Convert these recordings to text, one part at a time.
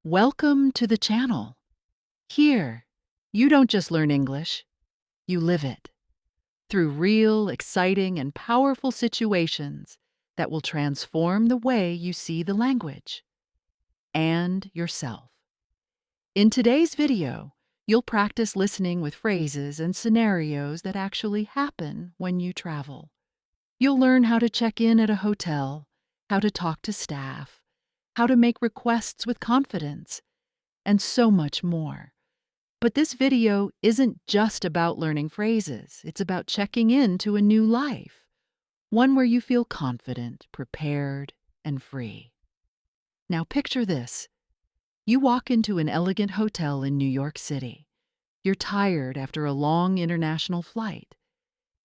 Welcome to the channel. Here, you don't just learn English, you live it through real, exciting, and powerful situations that will transform the way you see the language and yourself. In today's video, you'll practice listening with phrases and scenarios that actually happen when you travel. You'll learn how to check in at a hotel, how to talk to staff, how to make requests with confidence, and so much more. But this video isn't just about learning phrases. It's about checking into a new life, one where you feel confident, prepared, and free. Now picture this. You walk into an elegant hotel in New York City. You're tired after a long international flight.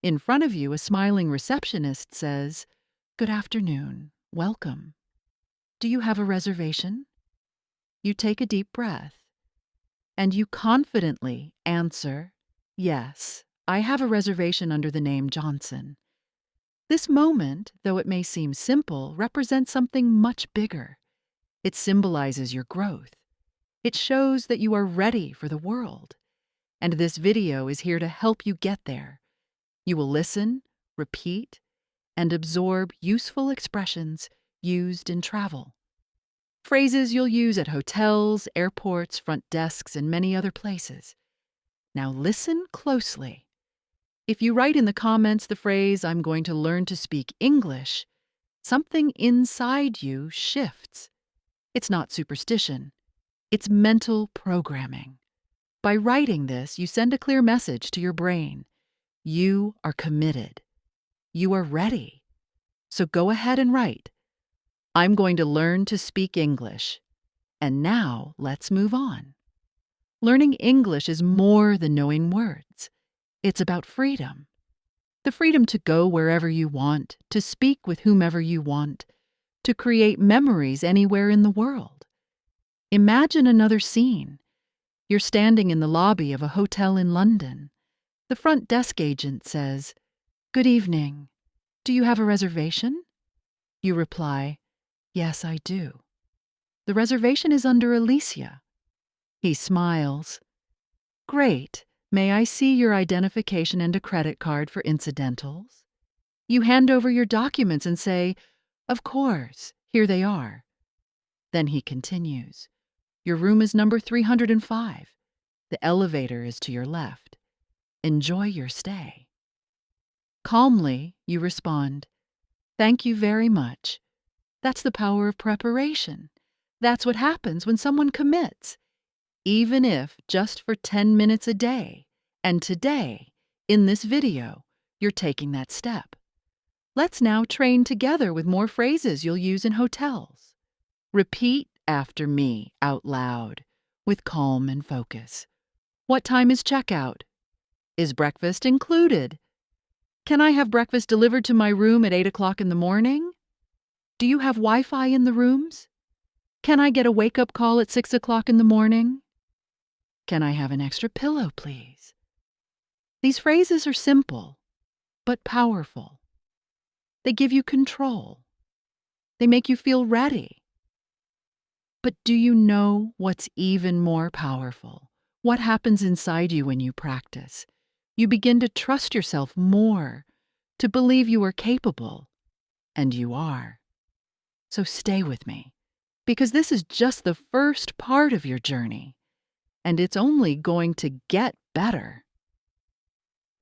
In front of you, a smiling receptionist says, "Good afternoon, welcome. Do you have a reservation?" You take a deep breath, and you confidently answer, "Yes, I have a reservation under the name Johnson." This moment, though it may seem simple, represents something much bigger. It symbolizes your growth. It shows that you are ready for the world. And this video is here to help you get there. You will listen, repeat, and absorb useful expressions used in travel. Phrases you'll use at hotels, airports, front desks, and many other places. Now listen closely. If you write in the comments the phrase, "I'm going to learn to speak English," something inside you shifts. It's not superstition. It's mental programming. By writing this, you send a clear message to your brain. You are committed. You are ready. So go ahead and write, "I'm going to learn to speak English." And now let's move on. Learning English is more than knowing words. It's about freedom. The freedom to go wherever you want, to speak with whomever you want, to create memories anywhere in the world. Imagine another scene. You're standing in the lobby of a hotel in London. The front desk agent says, "Good evening. Do you have a reservation?" You reply, "Yes, I do. The reservation is under Alicia." He smiles. "Great. May I see your identification and a credit card for incidentals?" You hand over your documents and say, "Of course, here they are." Then he continues, "Your room is number 305. The elevator is to your left. Enjoy your stay." Calmly, you respond, "Thank you very much." That's the power of preparation. That's what happens when someone commits, even if just for 10 minutes a day. And today, in this video, you're taking that step. Let's now train together with more phrases you'll use in hotels. Repeat after me out loud with calm and focus. What time is checkout? Is breakfast included? Can I have breakfast delivered to my room at 8 o'clock in the morning? Do you have Wi-Fi in the rooms? Can I get a wake-up call at 6 o'clock in the morning? Can I have an extra pillow, please? These phrases are simple, but powerful. They give you control. They make you feel ready. But do you know what's even more powerful? What happens inside you when you practice? You begin to trust yourself more, to believe you are capable, and you are. So stay with me, because this is just the first part of your journey, and it's only going to get better.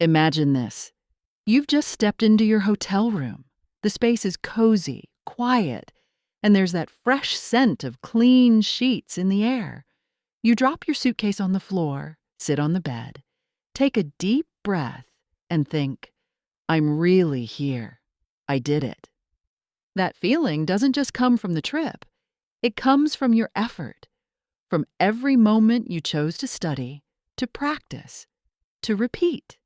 Imagine this. You've just stepped into your hotel room. The space is cozy, quiet, and there's that fresh scent of clean sheets in the air. You drop your suitcase on the floor, sit on the bed, take a deep breath, and think, "I'm really here. I did it." That feeling doesn't just come from the trip. It comes from your effort, from every moment you chose to study, to practice, to repeat.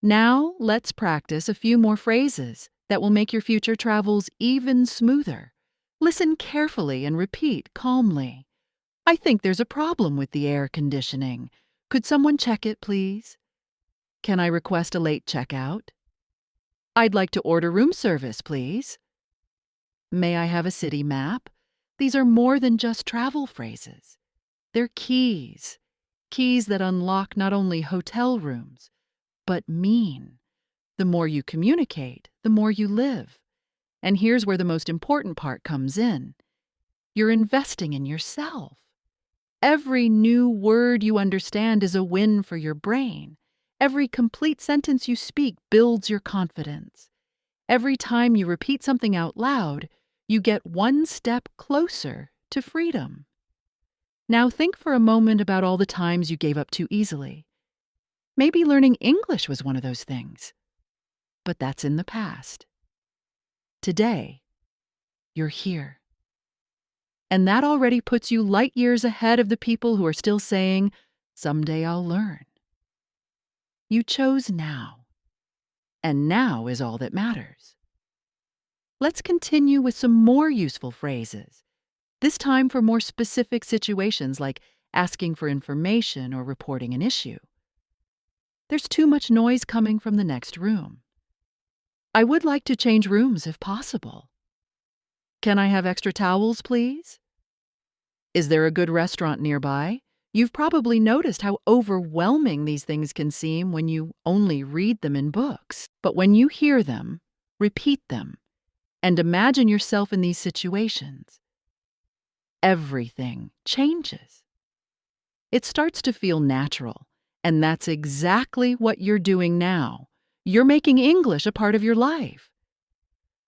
Now let's practice a few more phrases that will make your future travels even smoother. Listen carefully and repeat calmly. "I think there's a problem with the air conditioning. Could someone check it, please? Can I request a late checkout? I'd like to order room service, please. May I have a city map? These are more than just travel phrases. They're keys, keys that unlock not only hotel rooms, but mean. The more you communicate, the more you live. And here's where the most important part comes in. You're investing in yourself. Every new word you understand is a win for your brain. Every complete sentence you speak builds your confidence. Every time you repeat something out loud, you get one step closer to freedom. Now think for a moment about all the times you gave up too easily. Maybe learning English was one of those things. But that's in the past. Today, you're here. And that already puts you light years ahead of the people who are still saying, "Someday I'll learn." You chose now. And now is all that matters. Let's continue with some more useful phrases, this time for more specific situations like asking for information or reporting an issue. There's too much noise coming from the next room. I would like to change rooms if possible. Can I have extra towels, please? Is there a good restaurant nearby? You've probably noticed how overwhelming these things can seem when you only read them in books. But when you hear them, repeat them, and imagine yourself in these situations, everything changes. It starts to feel natural, and that's exactly what you're doing now. You're making English a part of your life.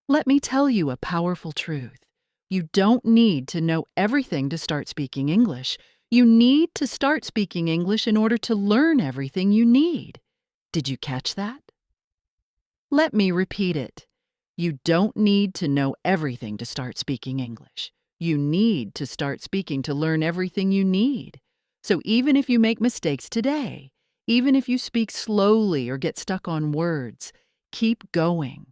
Let me tell you a powerful truth. You don't need to know everything to start speaking English. You need to start speaking English in order to learn everything you need. Did you catch that? Let me repeat it. You don't need to know everything to start speaking English. You need to start speaking to learn everything you need. So even if you make mistakes today, even if you speak slowly or get stuck on words, keep going.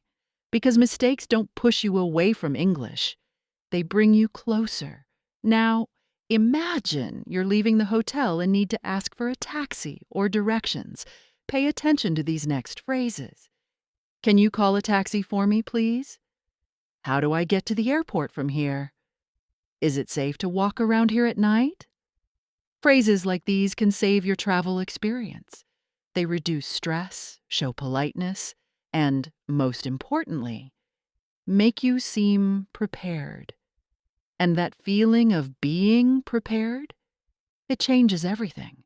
Because mistakes don't push you away from English. They bring you closer. Now, imagine you're leaving the hotel and need to ask for a taxi or directions. Pay attention to these next phrases. Can you call a taxi for me, please? How do I get to the airport from here? Is it safe to walk around here at night? Phrases like these can save your travel experience. They reduce stress, show politeness, and, most importantly, make you seem prepared. And that feeling of being prepared, it changes everything.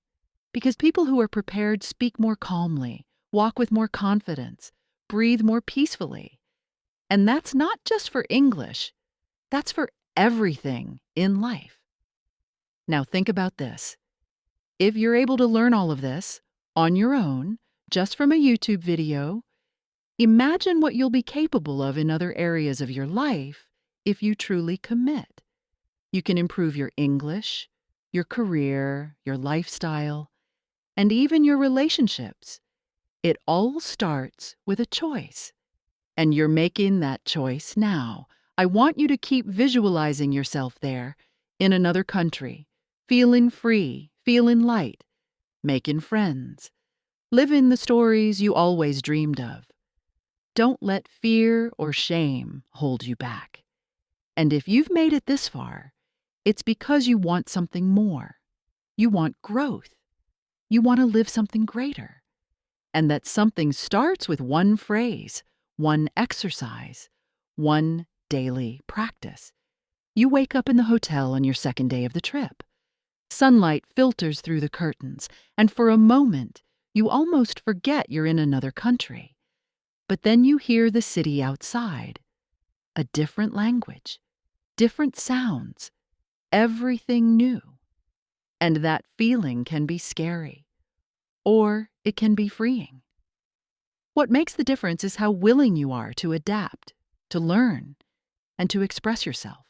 Because people who are prepared speak more calmly, walk with more confidence, breathe more peacefully. And that's not just for English. That's for everything in life. Now think about this. If you're able to learn all of this on your own, just from a YouTube video, imagine what you'll be capable of in other areas of your life if you truly commit. You can improve your English, your career, your lifestyle, and even your relationships. It all starts with a choice. And you're making that choice now. I want you to keep visualizing yourself there, in another country, feeling free, feeling light, making friends, living the stories you always dreamed of. Don't let fear or shame hold you back. And if you've made it this far, it's because you want something more. You want growth. You want to live something greater. And that something starts with one phrase, one exercise, one daily practice. You wake up in the hotel on your second day of the trip. Sunlight filters through the curtains, and for a moment, you almost forget you're in another country. But then you hear the city outside. A different language, different sounds, everything new. And that feeling can be scary, or it can be freeing. What makes the difference is how willing you are to adapt, to learn, and to express yourself.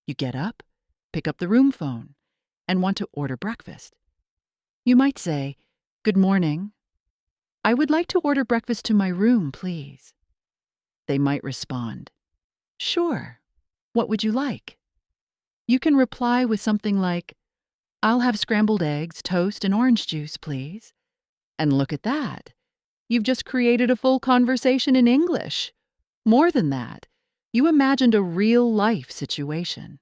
You get up, pick up the room phone, and want to order breakfast. You might say, "Good morning. I would like to order breakfast to my room, please." They might respond, "Sure. What would you like?" You can reply with something like, "I'll have scrambled eggs, toast, and orange juice, please." And look at that. You've just created a full conversation in English. More than that, you imagined a real-life situation.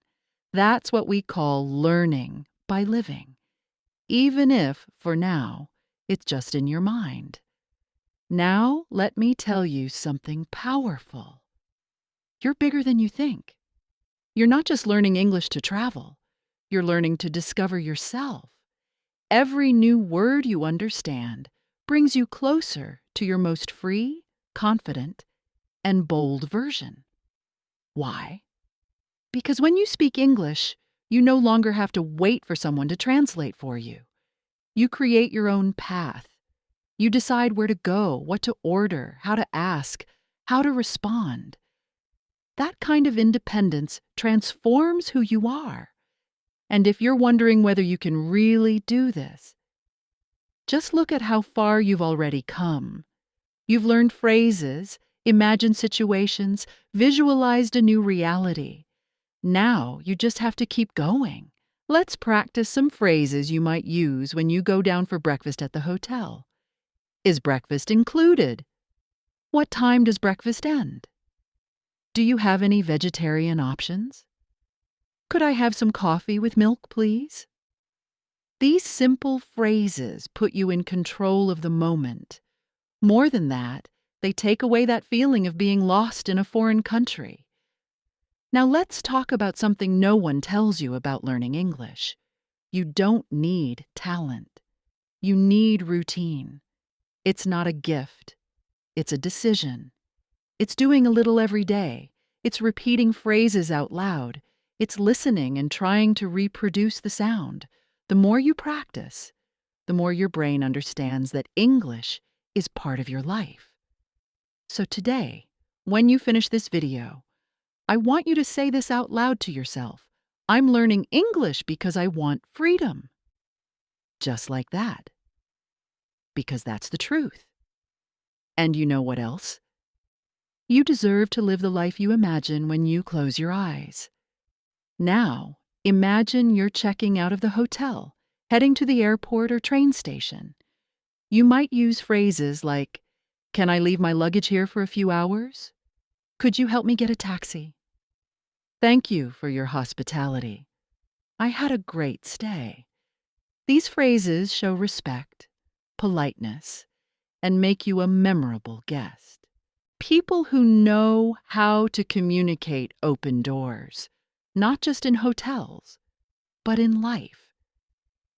That's what we call learning by living, even if, for now, it's just in your mind. Now, let me tell you something powerful. You're bigger than you think. You're not just learning English to travel. You're learning to discover yourself. Every new word you understand brings you closer to your most free, confident, and bold version. Why? Because when you speak English, you no longer have to wait for someone to translate for you. You create your own path. You decide where to go, what to order, how to ask, how to respond. That kind of independence transforms who you are. And if you're wondering whether you can really do this, just look at how far you've already come. You've learned phrases, imagined situations, visualized a new reality. Now you just have to keep going. Let's practice some phrases you might use when you go down for breakfast at the hotel. Is breakfast included? What time does breakfast end? Do you have any vegetarian options? Could I have some coffee with milk, please? These simple phrases put you in control of the moment. More than that, they take away that feeling of being lost in a foreign country. Now let's talk about something no one tells you about learning English. You don't need talent. You need routine. It's not a gift. It's a decision. It's doing a little every day. It's repeating phrases out loud. It's listening and trying to reproduce the sound. The more you practice, the more your brain understands that English is part of your life. So today, when you finish this video, I want you to say this out loud to yourself. I'm learning English because I want freedom. Just like that. Because that's the truth. And you know what else? You deserve to live the life you imagine when you close your eyes. Now, imagine you're checking out of the hotel, heading to the airport or train station. You might use phrases like, "Can I leave my luggage here for a few hours? Could you help me get a taxi? Thank you for your hospitality. I had a great stay." These phrases show respect, politeness, and make you a memorable guest. People who know how to communicate open doors, not just in hotels, but in life.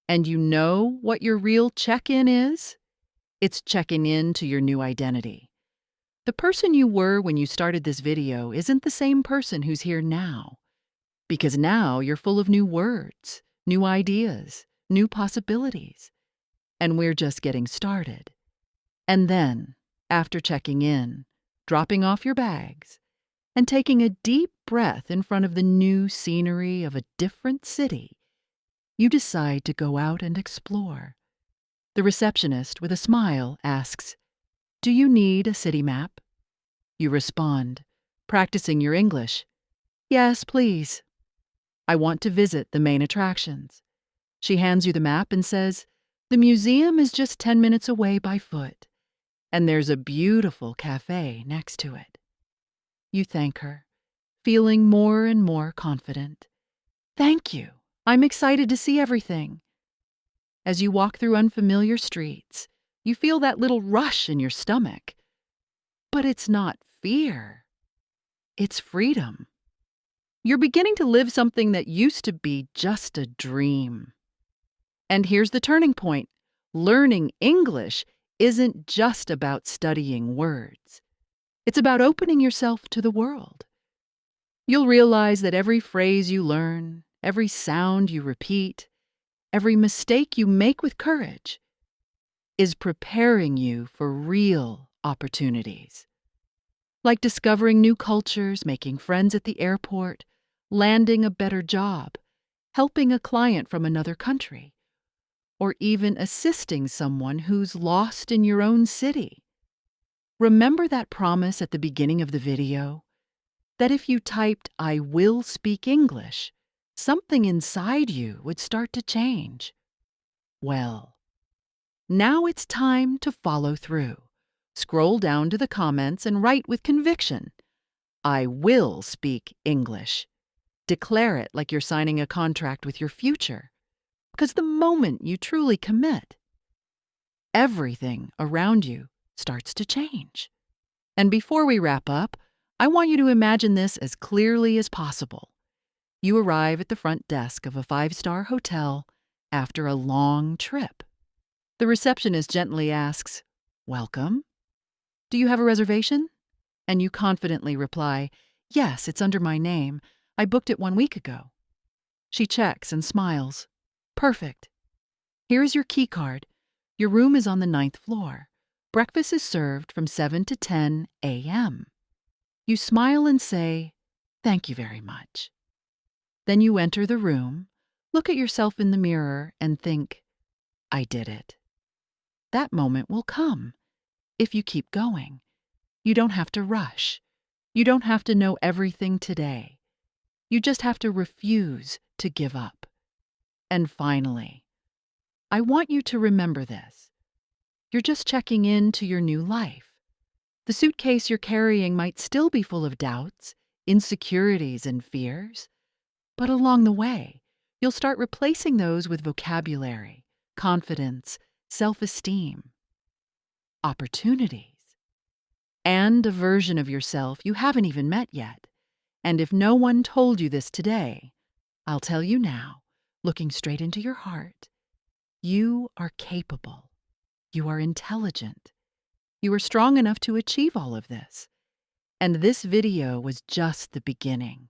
And you know what your real check-in is? It's checking in to your new identity. The person you were when you started this video isn't the same person who's here now. Because now you're full of new words, new ideas, new possibilities. And we're just getting started. And then, after checking in, dropping off your bags, and taking a deep breath in front of the new scenery of a different city, you decide to go out and explore. The receptionist, with a smile, asks, "Do you need a city map?" You respond, practicing your English, "Yes, please. I want to visit the main attractions." She hands you the map and says, "The museum is just 10 minutes away by foot, and there's a beautiful cafe next to it." You thank her, feeling more and more confident. "Thank you. I'm excited to see everything." As you walk through unfamiliar streets, you feel that little rush in your stomach. But it's not fear. It's freedom. You're beginning to live something that used to be just a dream. And here's the turning point. Learning English isn't just about studying words. It's about opening yourself to the world. You'll realize that every phrase you learn, every sound you repeat, every mistake you make with courage is preparing you for real opportunities. Like discovering new cultures, making friends at the airport, landing a better job, helping a client from another country, or even assisting someone who's lost in your own city. Remember that promise at the beginning of the video? That if you typed, "I will speak English," something inside you would start to change. Well, now it's time to follow through. Scroll down to the comments and write with conviction, "I will speak English." Declare it like you're signing a contract with your future, because the moment you truly commit, everything around you starts to change. And before we wrap up, I want you to imagine this as clearly as possible. You arrive at the front desk of a 5-star hotel after a long trip. The receptionist gently asks, "Welcome. Do you have a reservation?" And you confidently reply, "Yes, it's under my name. I booked it 1 week ago." She checks and smiles. "Perfect. Here is your key card. Your room is on the 9th floor. Breakfast is served from 7 to 10 a.m. You smile and say, "Thank you very much." Then you enter the room, look at yourself in the mirror, and think, "I did it." That moment will come if you keep going. You don't have to rush. You don't have to know everything today. You just have to refuse to give up. And finally, I want you to remember this. You're just checking in to your new life. The suitcase you're carrying might still be full of doubts, insecurities, and fears, but along the way, you'll start replacing those with vocabulary, confidence, self-esteem, opportunities, and a version of yourself you haven't even met yet. And if no one told you this today, I'll tell you now, looking straight into your heart, you are capable. You are intelligent. You are strong enough to achieve all of this. And this video was just the beginning.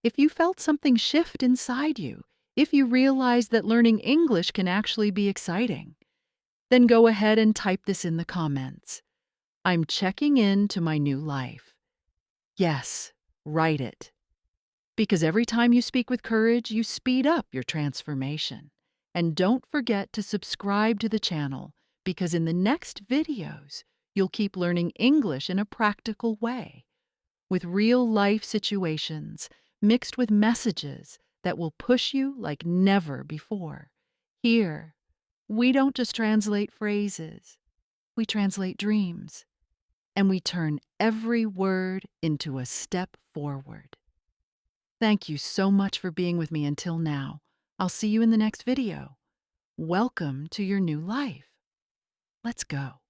If you felt something shift inside you, if you realized that learning English can actually be exciting, then go ahead and type this in the comments. I'm checking in to my new life. Yes, write it. Because every time you speak with courage, you speed up your transformation. And don't forget to subscribe to the channel, because in the next videos, you'll keep learning English in a practical way, with real-life situations mixed with messages that will push you like never before. Here, we don't just translate phrases, we translate dreams, and we turn every word into a step forward. Thank you so much for being with me until now. I'll see you in the next video. Welcome to your new life. Let's go.